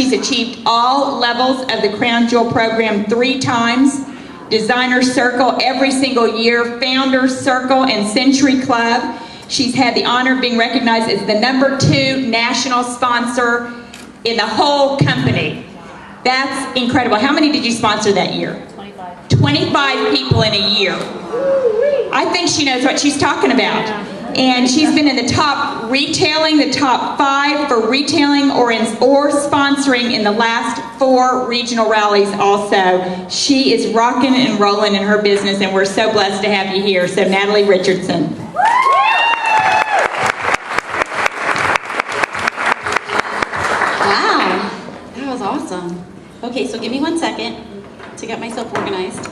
She's achieved all levels of the Crown Jewel program 3 times. Designer Circle every single year, Founders Circle and Century Club. She's had the honor of being recognized as the #2 national sponsor in the whole company. That's incredible. How many did you sponsor that year? 25. 25 people in a year. I think she knows what she's talking about. And she's been in the top retailing, the top 5 for retailing or sponsoring in the last 4 regional rallies also. She is rocking and rolling in her business, and we're so blessed to have you here. So Natalie Richardson. Wow, that was awesome. Okay, so give me 1 second to get myself organized,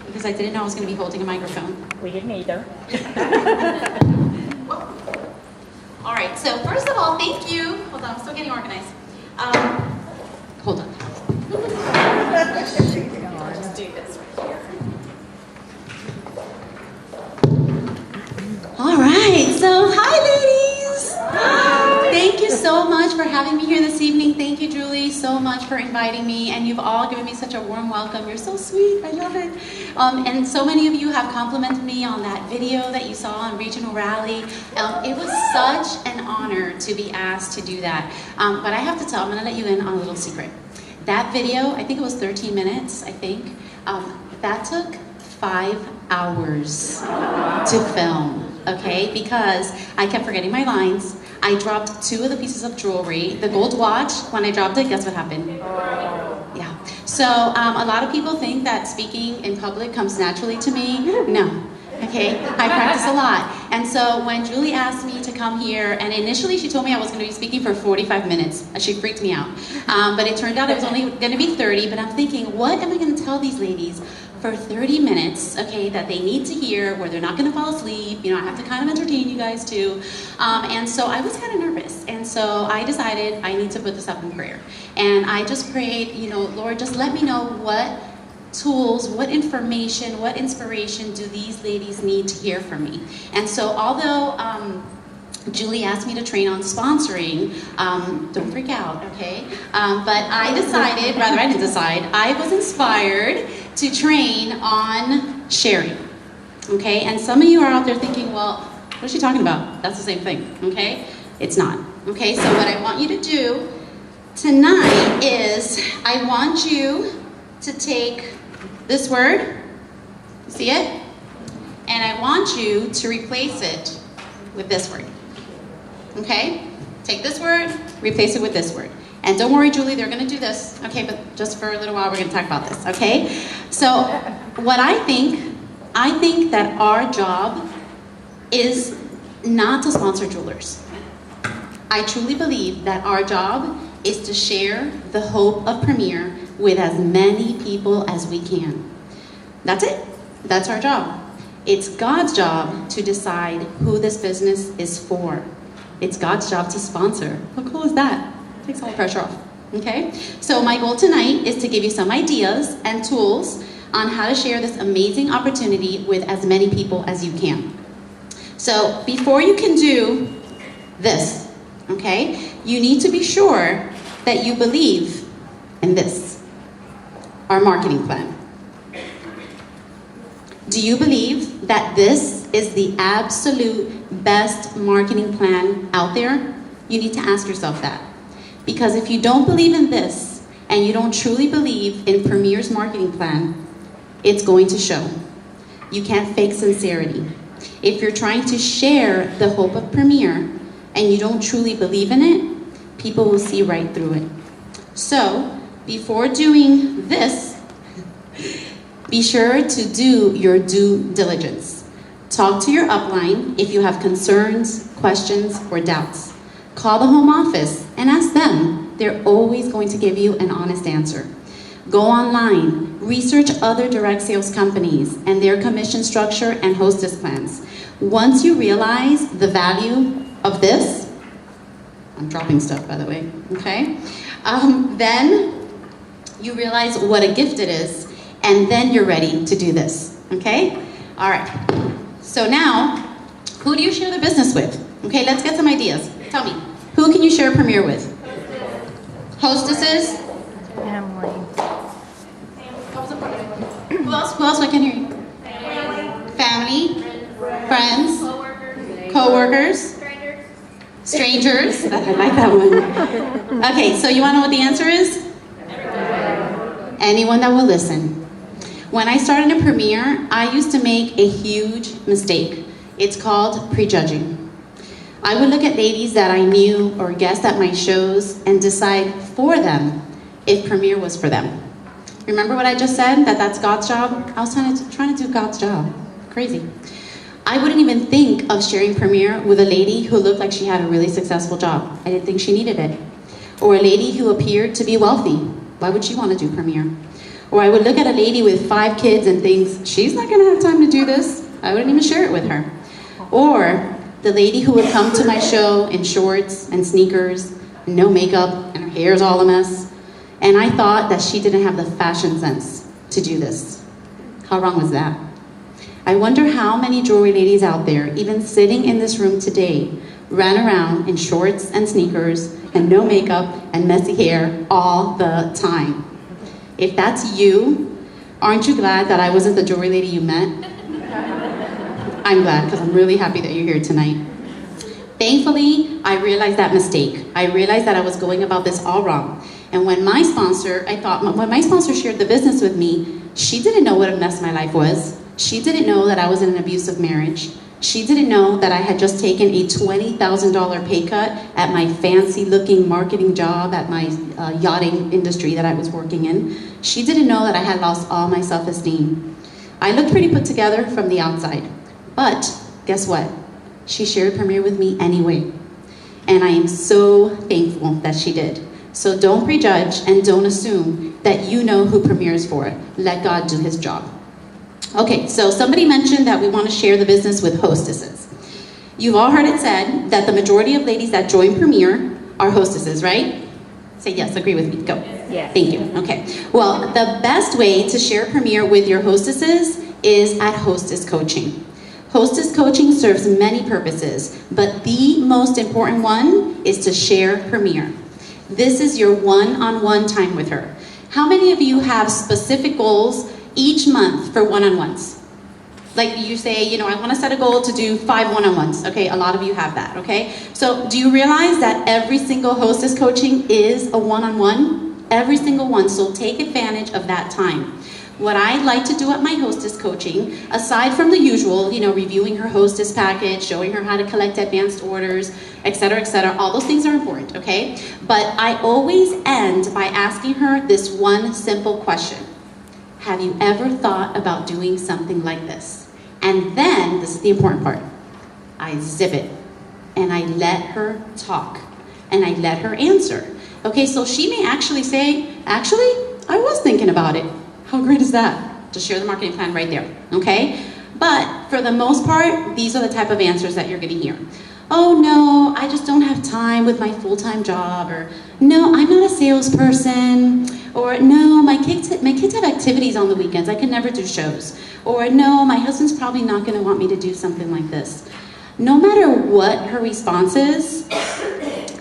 because I didn't know I was going to be holding a microphone. We didn't either. All right, so first of all, thank you. Hold on, I'm still getting organized. Hold on. Just do this right here. All right, so hi ladies. Hi. Thank you so much for having me here this evening. Thank you, Julie, so much for inviting me, and you've all given me such a warm welcome. You're so sweet, I love it. And so many of you have complimented me on that video that you saw on Regional Rally. It was such an honor to be asked to do that. But I have to tell, I'm gonna let you in on a little secret. That video, I think it was 13 minutes, I think. That took 5 hours to film, okay? Because I kept forgetting my lines. I dropped 2 of the pieces of jewelry. The gold watch, when I dropped it, guess what happened? Yeah. So a lot of people think that speaking in public comes naturally to me. No. Okay, I practice a lot. And so when Julie asked me to come here, and initially she told me I was going to be speaking for 45 minutes. She freaked me out. But it turned out it was only going to be 30, but I'm thinking, what am I going to tell these ladies for 30 minutes, okay, that they need to hear, where they're not going to fall asleep. You know, I have to kind of entertain you guys too. And so I was kind of nervous. And so I decided I need to put this up in prayer. And I just prayed, you know, Lord, just let me know what tools, what information, what inspiration do these ladies need to hear from me. And so although Julie asked me to train on sponsoring, don't freak out, okay? But I decided, rather I didn't decide, I was inspired to train on sharing, okay? And some of you are out there thinking, well, what is she talking about? That's the same thing, okay? It's not, okay? So what I want you to do tonight is I want you to take this word, see it? And I want you to replace it with this word. Okay? Take this word, replace it with this word. And don't worry, Julie, they're going to do this. Okay, but just for a little while, we're going to talk about this. Okay? So, what I think that our job is not to sponsor jewelers. I truly believe that our job is to share the hope of Premier with as many people as we can. That's it. That's our job. It's God's job to decide who this business is for. It's God's job to sponsor. How cool is that? Takes all the pressure off. Okay? So my goal tonight is to give you some ideas and tools on how to share this amazing opportunity with as many people as you can. So before you can do this, okay, you need to be sure that you believe in this, our marketing plan. Do you believe that this is the absolute best marketing plan out there? You need to ask yourself that. Because if you don't believe in this, and you don't truly believe in Premier's marketing plan, it's going to show. You can't fake sincerity. If you're trying to share the hope of Premier, and you don't truly believe in it, people will see right through it. So, before doing this, be sure to do your due diligence. Talk to your upline if you have concerns, questions, or doubts. Call the home office and ask them. They're always going to give you an honest answer. Go online, research other direct sales companies and their commission structure and hostess plans. Once you realize the value of this, I'm dropping stuff by the way, okay? Then you realize what a gift it is, and then you're ready to do this, okay? All right, so now, who do you share the business with? Okay, let's get some ideas. Tell me, who can you share Premier with? Hostesses? Family. Who else? Who else? I can hear you. Family. Friends. Co-workers. Strangers. I like that one. Okay, so you want to know what the answer is? Anyone that will listen. When I started in Premiere, I used to make a huge mistake. It's called prejudging. I would look at ladies that I knew or guessed at my shows and decide for them if Premiere was for them. Remember what I just said, that that's God's job? I was trying to do God's job. Crazy. I wouldn't even think of sharing Premiere with a lady who looked like she had a really successful job. I didn't think she needed it. Or a lady who appeared to be wealthy. Why would she want to do Premiere? Or I would look at a lady with 5 kids and think, she's not gonna have time to do this. I wouldn't even share it with her. Or the lady who would come to my show in shorts and sneakers, no makeup, and her hair's all a mess. And I thought that she didn't have the fashion sense to do this. How wrong was that? I wonder how many jewelry ladies out there, even sitting in this room today, ran around in shorts and sneakers and no makeup and messy hair all the time. If that's you, aren't you glad that I wasn't the jewelry lady you met? I'm glad, because I'm really happy that you're here tonight. Thankfully, I realized that mistake. I realized that I was going about this all wrong. And when my sponsor shared the business with me, she didn't know what a mess my life was. She didn't know that I was in an abusive marriage. She didn't know that I had just taken a $20,000 pay cut at my fancy-looking marketing job at my yachting industry that I was working in. She didn't know that I had lost all my self-esteem. I looked pretty put together from the outside. But guess what? She shared Premiere with me anyway. And I am so thankful that she did. So don't prejudge and don't assume that you know who Premiere is for. Let God do his job. Okay, so somebody mentioned that we want to share the business with hostesses. You've all heard it said that the majority of ladies that join Premiere are hostesses, right? Say yes, agree with me, go. Yes. Thank you, okay. Well, the best way to share Premiere with your hostesses is at Hostess Coaching. Hostess Coaching serves many purposes, but the most important one is to share Premiere. This is your one-on-one time with her. How many of you have specific goals each month for one-on-ones? Like you say, you know, I want to set a goal to do 5 one-on-ones. Okay, a lot of you have that, okay? So do you realize that every single Hostess Coaching is a one-on-one? Every single one, so take advantage of that time. What I like to do at my Hostess Coaching, aside from the usual, you know, reviewing her Hostess package, showing her how to collect advanced orders, etc., all those things are important, okay? But I always end by asking her this one simple question. Have you ever thought about doing something like this? And then, this is the important part, I zip it and I let her talk and I let her answer. Okay, so she may actually say, actually, I was thinking about it. How great is that? Just share the marketing plan right there, okay? But for the most part, these are the type of answers that you're gonna hear. Oh no, I just don't have time with my full-time job, or no, I'm not a salesperson, or no, my kids have activities on the weekends, I can never do shows, or no, my husband's probably not gonna want me to do something like this. No matter what her response is,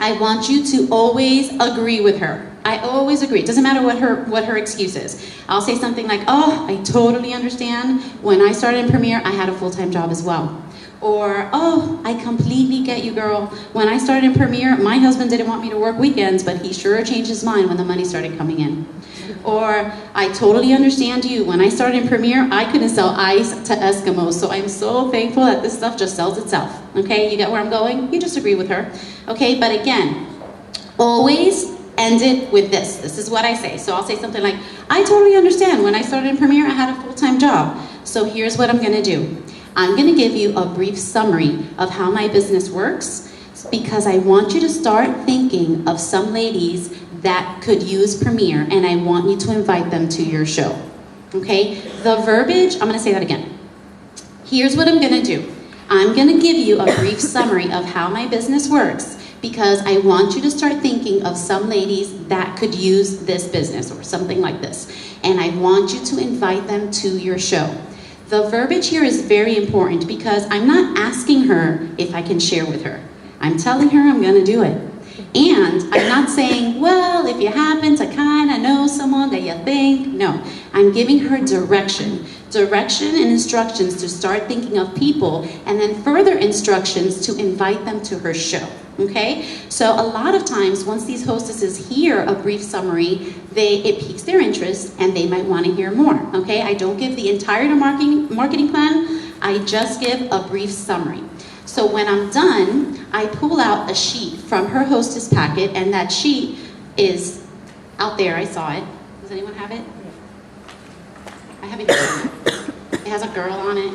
I want you to always agree with her. I always agree. It doesn't matter what her excuse is. I'll say something like, oh, I totally understand. When I started in Premiere, I had a full-time job as well. Or, oh, I completely get you, girl. When I started in Premiere, my husband didn't want me to work weekends, but he sure changed his mind when the money started coming in. Or, I totally understand you. When I started in Premiere, I couldn't sell ice to Eskimos, so I'm so thankful that this stuff just sells itself. Okay, you get where I'm going? You just agree with her. Okay, but again, always end it with this. This is what I say. So I'll say something like, I totally understand. When I started in Premiere, I had a full-time job. So here's what I'm gonna do. I'm gonna give you a brief summary of how my business works, because I want you to start thinking of some ladies that could use Premiere, and I want you to invite them to your show. Okay? The verbiage, I'm gonna say that again. Here's what I'm gonna do. I'm gonna give you a brief summary of how my business works, because I want you to start thinking of some ladies that could use this business or something like this. And I want you to invite them to your show. The verbiage here is very important because I'm not asking her if I can share with her. I'm telling her I'm gonna do it. And I'm not saying, well, if you happen to kind of know someone that you think, no. I'm giving her direction and instructions to start thinking of people, and then further instructions to invite them to her show. Okay, so a lot of times once these hostesses hear a brief summary, it piques their interest and they might want to hear more. Okay, I don't give the entire marketing plan, I just give a brief summary. So when I'm done, I pull out a sheet from her hostess packet, and that sheet is out there. I saw it. Does anyone have it? I have it here. It has a girl on it.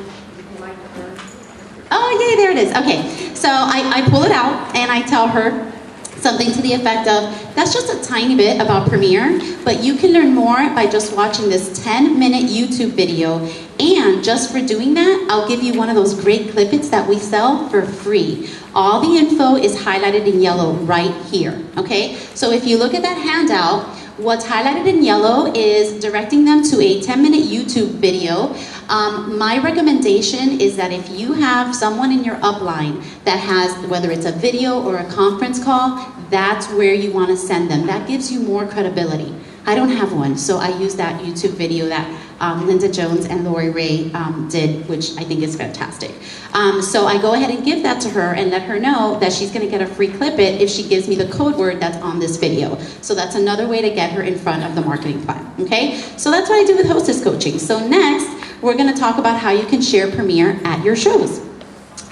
Oh, yay, there it is. Okay, so I pull it out and I tell her something to the effect of, that's just a tiny bit about Premiere, but you can learn more by just watching this 10-minute YouTube video. And just for doing that, I'll give you one of those great clippets that we sell for free. All the info is highlighted in yellow right here, okay? So if you look at that handout, what's highlighted in yellow is directing them to a 10-minute YouTube video. My recommendation is that if you have someone in your upline that has, whether it's a video or a conference call, that's where you want to send them. That gives you more credibility. I don't have one, so I use that YouTube video that Linda Jones and Lori Ray did, which I think is fantastic. So I go ahead and give that to her and let her know that she's gonna get a free clip it if she gives me the code word that's on this video. So that's another way to get her in front of the marketing plan, okay? So that's what I do with hostess coaching. So next, we're gonna talk about how you can share Premiere at your shows.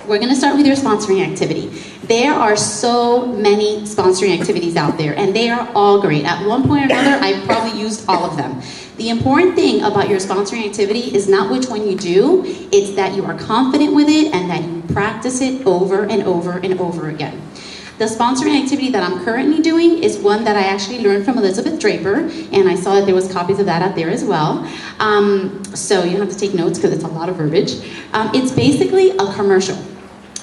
We're gonna start with your sponsoring activity. There are so many sponsoring activities out there, and they are all great. At one point or another, I've probably used all of them. The important thing about your sponsoring activity is not which one you do, it's that you are confident with it and that you practice it over and over and over again. The sponsoring activity that I'm currently doing is one that I actually learned from Elizabeth Draper, and I saw that there was copies of that out there as well. So you have to take notes because it's a lot of verbiage. It's basically a commercial.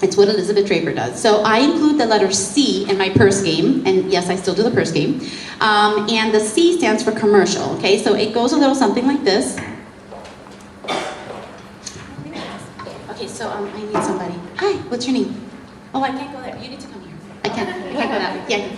It's what Elizabeth Draper does. So I include the letter C in my purse game, and yes, I still do the purse game. And the C stands for commercial, okay? So it goes a little something like this. Okay, so I need somebody. Hi, what's your name? Oh, I can't go there. You need to come here. I can't go that way. Yeah.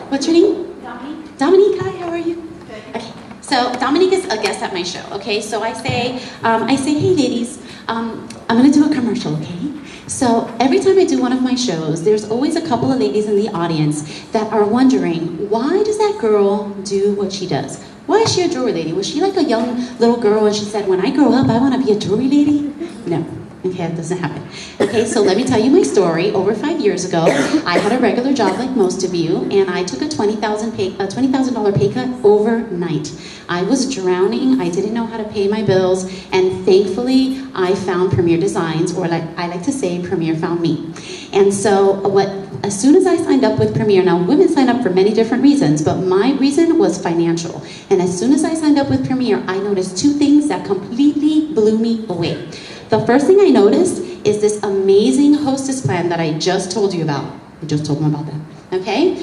What's your name? Dominique. Dominique, hi, how are you? Good. Okay, so Dominique is a guest at my show, okay? So I say, hey ladies, I'm gonna do a commercial, okay? So every time I do one of my shows, there's always a couple of ladies in the audience that are wondering, why does that girl do what she does? Why is she a jewelry lady? Was she like a young little girl and she said, when I grow up, I want to be a jewelry lady? No. Okay, that doesn't happen. Okay, so let me tell you my story. Over 5 years ago, I had a regular job like most of you, and I took a $20,000 pay cut overnight. I was drowning, I didn't know how to pay my bills, and thankfully, I found Premiere Designs, or like I like to say, Premiere found me. And so, as soon as I signed up with Premiere, now women sign up for many different reasons, but my reason was financial. And as soon as I signed up with Premiere, I noticed two things that completely blew me away. The first thing I noticed is this amazing hostess plan that I just told you about. I just told them about that, okay?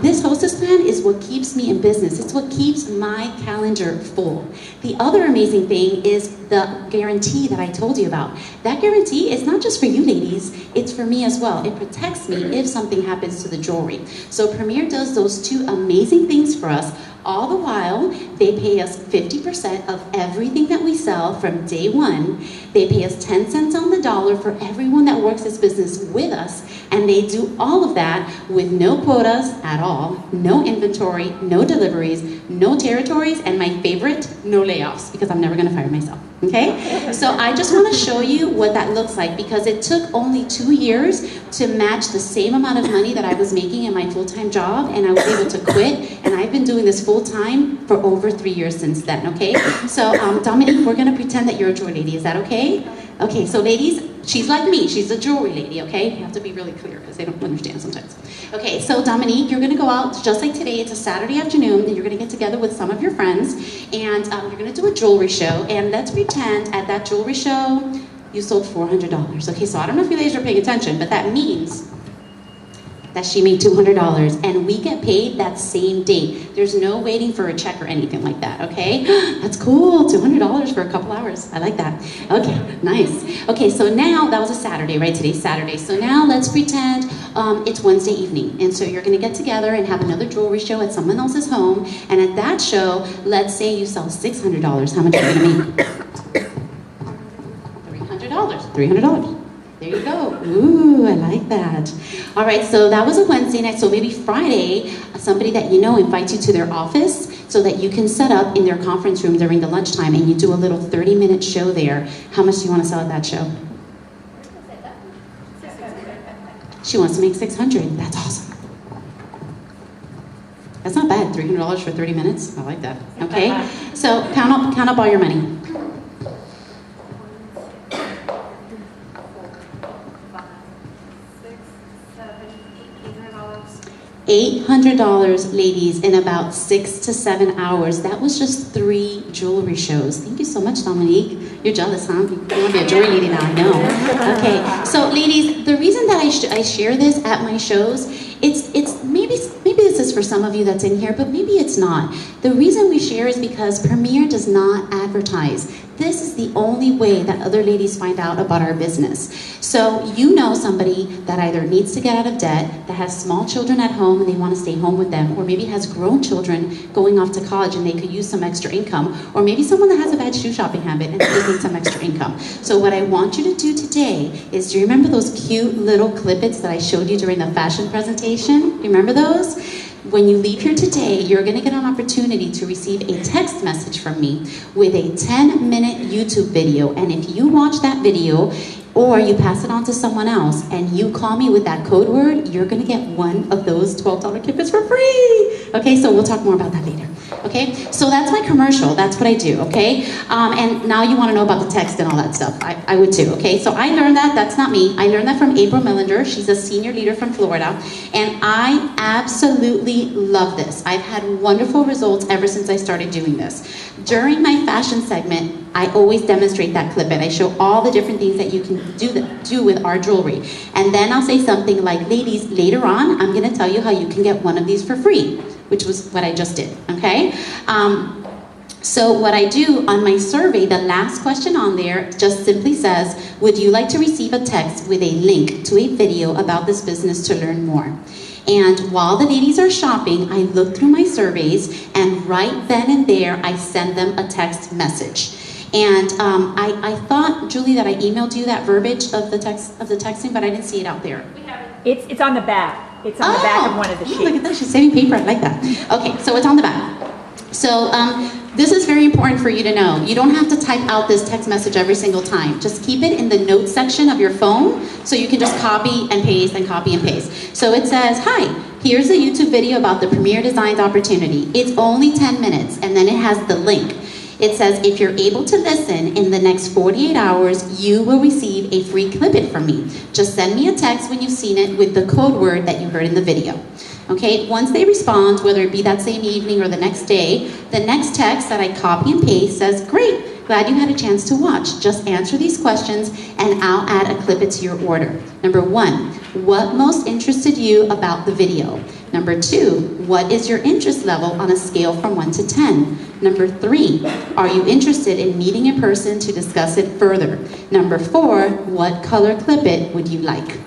This hostess plan is what keeps me in business. It's what keeps my calendar full. The other amazing thing is the guarantee that I told you about. That guarantee is not just for you ladies, it's for me as well. It protects me if something happens to the jewelry. So Premiere does those two amazing things for us. All the while, they pay us 50% of everything that we sell from day one. They pay us 10 cents on the dollar for everyone that works this business with us, and they do all of that with no quotas at all, no inventory, no deliveries, no territories, and my favorite, no layoffs, because I'm never gonna fire myself, okay? So I just wanna show you what that looks like, because it took only 2 years to match the same amount of money that I was making in my full-time job, and I was able to quit, and I've been doing this full-time for over 3 years since then, okay? So Dominique, we're gonna pretend that you're a jewelry lady, is that okay? Okay, so ladies, she's like me, she's a jewelry lady, okay? You have to be really clear because they don't understand sometimes. Okay, so Dominique, you're gonna go out, just like today, it's a Saturday afternoon, and you're gonna get together with some of your friends, and you're gonna do a jewelry show, and let's pretend at that jewelry show, you sold $400. Okay, so I don't know if you ladies are paying attention, but that means that she made $200, and we get paid that same date. There's no waiting for a check or anything like that, okay? That's cool, $200 for a couple hours. I like that. Okay, nice. Okay, so now, that was a Saturday, right? Today's Saturday. So now let's pretend it's Wednesday evening, and so you're gonna get together and have another jewelry show at someone else's home, and at that show, let's say you sell $600. How much are you gonna make? $300. There you go. Ooh, I like that. All right, so that was a Wednesday night. So maybe Friday, somebody that you know invites you to their office so that you can set up in their conference room during the lunchtime and you do a little 30-minute show there. How much do you want to sell at that show? She wants to make $600. That's awesome. That's not bad. $300 for 30 minutes. I like that. Okay, so count up all your money. $800, ladies, in about 6 to 7 hours. That was just 3 jewelry shows. Thank you so much, Dominique. You're jealous, huh? You want to be a jewelry lady now, I know. Okay, so ladies, the reason that I share this at my shows, it's maybe this is for some of you that's in here, but maybe it's not. The reason we share is because Premier does not advertise. This is the only way that other ladies find out about our business. So you know somebody that either needs to get out of debt, that has small children at home and they want to stay home with them, or maybe has grown children going off to college and they could use some extra income, or maybe someone that has a bad shoe shopping habit and they need some extra income. So what I want you to do today is, do you remember those cute little clip-its that I showed you during the fashion presentation? You remember those? When you leave here today, you're going to get an opportunity to receive a text message from me with a 10-minute YouTube video. And if you watch that video, or you pass it on to someone else, and you call me with that code word, you're going to get one of those $12 Kipits for free. Okay, so we'll talk more about that later. Okay, so that's my commercial. That's what I do, okay? And now you want to know about the text and all that stuff. I would too, okay? So I learned that. That's not me. I learned that from April Millinder. She's a senior leader from Florida. And I absolutely love this. I've had wonderful results ever since I started doing this. During my fashion segment, I always demonstrate that clip-it. I show all the different things that you can do with our jewelry. And then I'll say something like, ladies, later on, I'm going to tell you how you can get one of these for free, which was what I just did, okay? So what I do on my survey, the last question on there just simply says, would you like to receive a text with a link to a video about this business to learn more? And while the ladies are shopping, I look through my surveys, and right then and there, I send them a text message. And I thought, Julie, that I emailed you that verbiage of the texting, but I didn't see it out there. We have it. It's on the back. It's on the back of one of the sheets. Look at that, she's saving paper, I like that. Okay, so it's on the back. So this is very important for you to know. You don't have to type out this text message every single time. Just keep it in the notes section of your phone so you can just copy and paste and copy and paste. So it says, hi, here's a YouTube video about the Premier Designs opportunity. It's only 10 minutes, and then it has the link. It says, if you're able to listen in the next 48 hours, you will receive a free clip-it from me. Just send me a text when you've seen it with the code word that you heard in the video. Okay, once they respond, whether it be that same evening or the next day, the next text that I copy and paste says, great, glad you had a chance to watch. Just answer these questions and I'll add a clip-it to your order. Number 1, what most interested you about the video? Number 2, what is your interest level on a scale from 1 to 10? Number 3, are you interested in meeting in person to discuss it further? Number 4, what color clip-it would you like?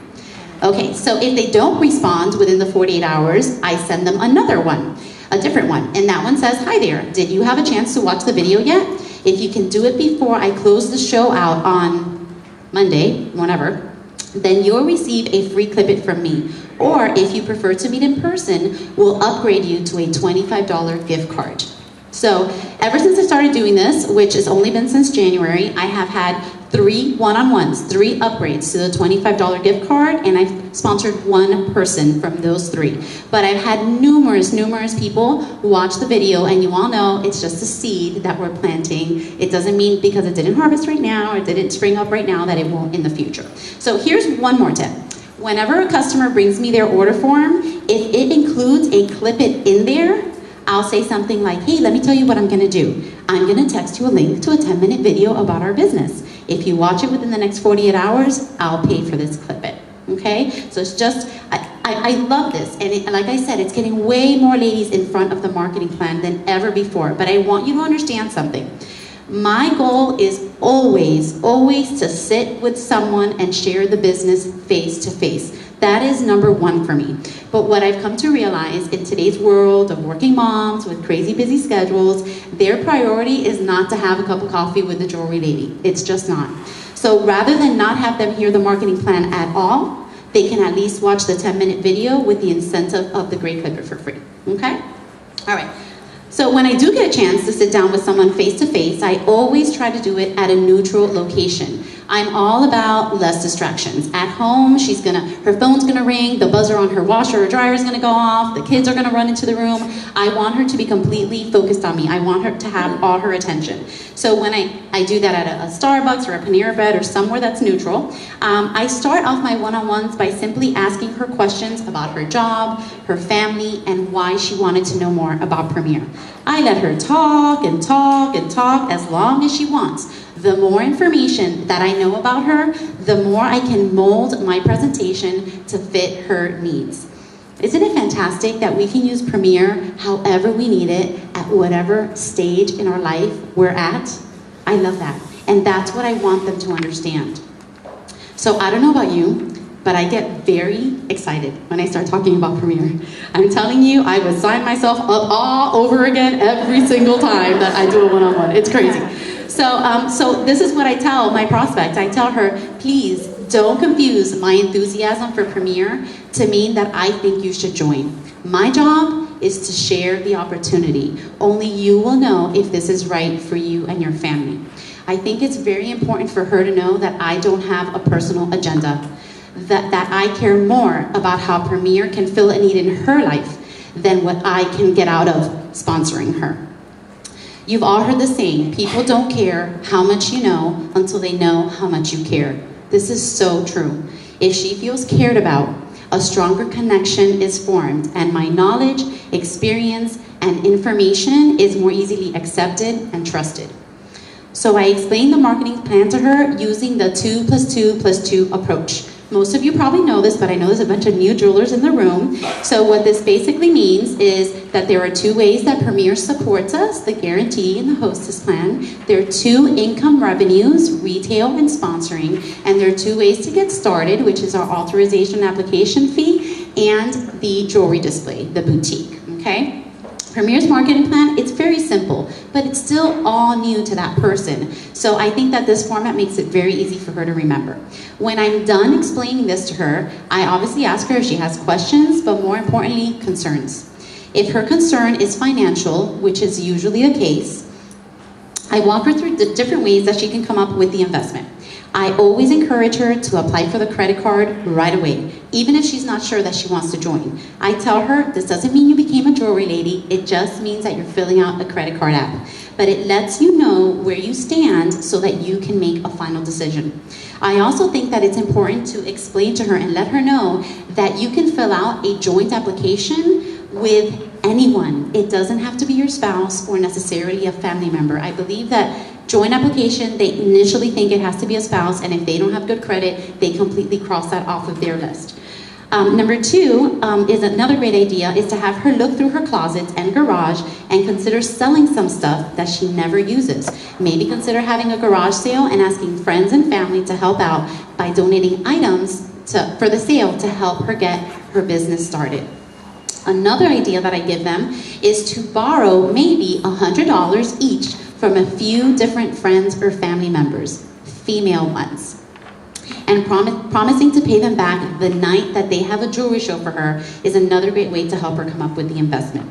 Okay, so if they don't respond within the 48 hours, I send them another one, a different one. And that one says, hi there, did you have a chance to watch the video yet? If you can do it before I close the show out on Monday, whenever, then you'll receive a free clip-it from me. Or if you prefer to meet in person, we'll upgrade you to a $25 gift card. So ever since I started doing this, which has only been since January, I have had 3 one-on-ones, 3 upgrades to the $25 gift card, and I've sponsored 1 person from those 3. But I've had numerous people watch the video, and you all know it's just a seed that we're planting. It doesn't mean because it didn't harvest right now or didn't spring up right now that it won't in the future. So here's one more tip. Whenever a customer brings me their order form, if it includes a clip-it in there, I'll say something like, hey, let me tell you what I'm gonna do. I'm gonna text you a link to a 10-minute video about our business. If you watch it within the next 48 hours, I'll pay for this clip-it, okay? So it's just, I love this, and like I said, it's getting way more ladies in front of the marketing plan than ever before, but I want you to understand something. My goal is always, always to sit with someone and share the business face to face. That is number one for me. But what I've come to realize in today's world of working moms with crazy busy schedules, their priority is not to have a cup of coffee with the jewelry lady. It's just not. So rather than not have them hear the marketing plan at all, they can at least watch the 10-minute video with the incentive of the Great Clipper for free, okay? All right. So when I do get a chance to sit down with someone face to face, I always try to do it at a neutral location. I'm all about less distractions. At home, her phone's gonna ring, the buzzer on her washer or dryer is gonna go off, the kids are gonna run into the room. I want her to be completely focused on me. I want her to have all her attention. So when I do that at a Starbucks or a Panera Bread or somewhere that's neutral, I start off my one-on-ones by simply asking her questions about her job, her family, and why she wanted to know more about Premier. I let her talk and talk and talk as long as she wants. The more information that I know about her, the more I can mold my presentation to fit her needs. Isn't it fantastic that we can use Premier however we need it at whatever stage in our life we're at? I love that. And that's what I want them to understand. So I don't know about you, but I get very excited when I start talking about Premier. I'm telling you, I would sign myself up all over again every single time that I do a one-on-one. It's crazy. So this is what I tell my prospect. I tell her, please don't confuse my enthusiasm for Premier to mean that I think you should join. My job is to share the opportunity. Only you will know if this is right for you and your family. I think it's very important for her to know that I don't have a personal agenda, that I care more about how Premier can fill a need in her life than what I can get out of sponsoring her. You've all heard the saying, people don't care how much you know until they know how much you care. This is so true. If she feels cared about, a stronger connection is formed, and my knowledge, experience, and information is more easily accepted and trusted. So I explained the marketing plan to her using the 2 + 2 + 2 approach. Most of you probably know this, but I know there's a bunch of new jewelers in the room. So what this basically means is that there are 2 ways that Premier supports us, the guarantee and the hostess plan. There are 2 income revenues, retail and sponsoring, and there are 2 ways to get started, which is our authorization application fee and the jewelry display, the boutique, okay? Premier's marketing plan, it's very simple, but it's still all new to that person. So I think that this format makes it very easy for her to remember. When I'm done explaining this to her, I obviously ask her if she has questions, but more importantly, concerns. If her concern is financial, which is usually the case, I walk her through the different ways that she can come up with the investment. I always encourage her to apply for the credit card right away, even if she's not sure that she wants to join. I tell her, this doesn't mean you became a jewelry lady, it just means that you're filling out a credit card app. But it lets you know where you stand so that you can make a final decision. I also think that it's important to explain to her and let her know that you can fill out a joint application with anyone. It doesn't have to be your spouse or necessarily a family member. I believe that joint application, they initially think it has to be a spouse, and if they don't have good credit, they completely cross that off of their list. Number 2 is another great idea, is to have her look through her closets and garage and consider selling some stuff that she never uses. Maybe consider having a garage sale and asking friends and family to help out by donating items for the sale to help her get her business started. Another idea that I give them is to borrow maybe $100 each from a few different friends or family members, female ones, and promising to pay them back the night that they have a jewelry show for her is another great way to help her come up with the investment.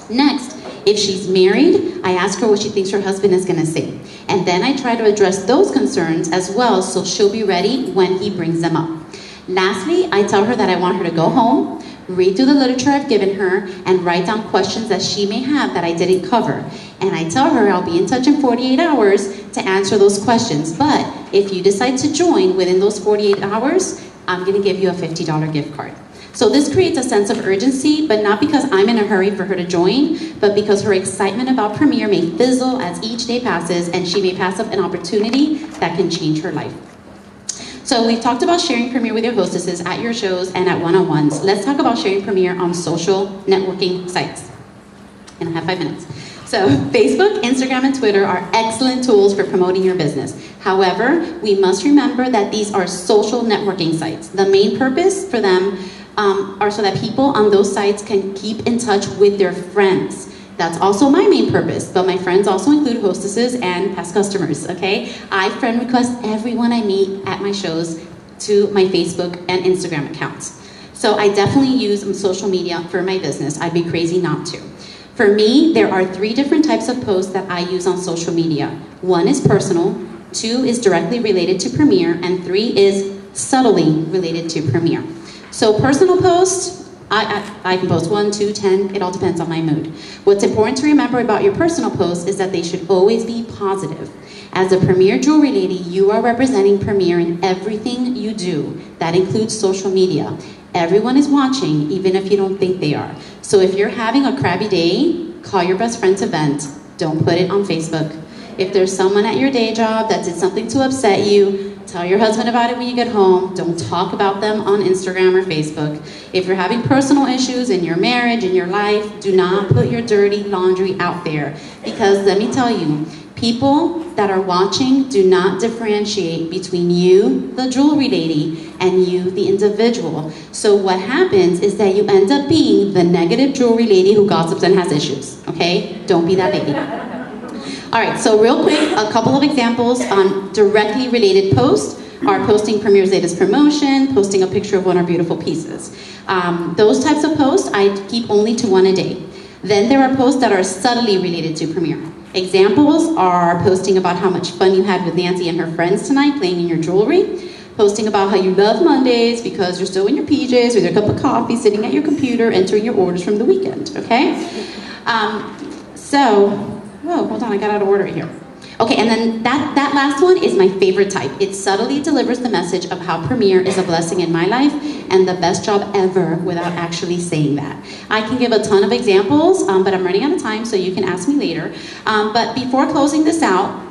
Next, if she's married, I ask her what she thinks her husband is going to say, and then I try to address those concerns as well so she'll be ready when he brings them up. Lastly, I tell her that I want her to go home, read through the literature I've given her, and write down questions that she may have that I didn't cover. And I tell her I'll be in touch in 48 hours to answer those questions. But if you decide to join within those 48 hours, I'm going to give you a $50 gift card. So this creates a sense of urgency, but not because I'm in a hurry for her to join, but because her excitement about Premier may fizzle as each day passes, and she may pass up an opportunity that can change her life. So we've talked about sharing Premiere with your hostesses at your shows and at one-on-ones. Let's talk about sharing Premiere on social networking sites. And I have 5 minutes. So Facebook, Instagram, and Twitter are excellent tools for promoting your business. However, we must remember that these are social networking sites. The main purpose for them are so that people on those sites can keep in touch with their friends. That's also my main purpose, but my friends also include hostesses and past customers, okay? I friend request everyone I meet at my shows to my Facebook and Instagram accounts. So I definitely use social media for my business. I'd be crazy not to. For me, there are 3 different types of posts that I use on social media. 1 is personal, 2 is directly related to Premiere, and 3 is subtly related to Premiere. So personal posts, I can post 1, 2, 10, it all depends on my mood. What's important to remember about your personal posts is that they should always be positive. As a Premiere jewelry lady, you are representing Premiere in everything you do. That includes social media. Everyone is watching, even if you don't think they are. So if you're having a crabby day, call your best friend to vent. Don't put it on Facebook. If there's someone at your day job that did something to upset you, tell your husband about it when you get home. Don't talk about them on Instagram or Facebook. If you're having personal issues in your marriage, in your life, do not put your dirty laundry out there. Because let me tell you, people that are watching do not differentiate between you, the jewelry lady, and you, the individual. So what happens is that you end up being the negative jewelry lady who gossips and has issues, okay? Don't be that lady. All right, so real quick, a couple of examples on directly related posts are posting Premiere's latest promotion, posting a picture of one of our beautiful pieces. Those types of posts, I keep only to 1 a day. Then there are posts that are subtly related to Premiere. Examples are posting about how much fun you had with Nancy and her friends tonight playing in your jewelry, posting about how you love Mondays because you're still in your PJs with your cup of coffee, sitting at your computer, entering your orders from the weekend, okay? Whoa, hold on, I got out of order here. Okay, and then that last one is my favorite type. It subtly delivers the message of how Premiere is a blessing in my life and the best job ever without actually saying that. I can give a ton of examples, but I'm running out of time, so you can ask me later. But before closing this out,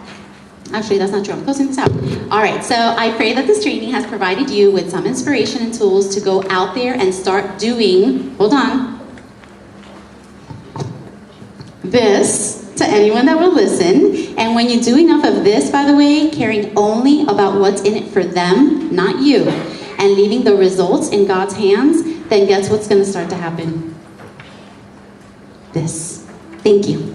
actually that's not true, I'm closing this out. All right, so I pray that this training has provided you with some inspiration and tools to go out there and start doing, hold on, this to anyone that will listen. And when you do enough of this, by the way, caring only about what's in it for them, not you, and leaving the results in God's hands, then guess what's going to start to happen? This. Thank you.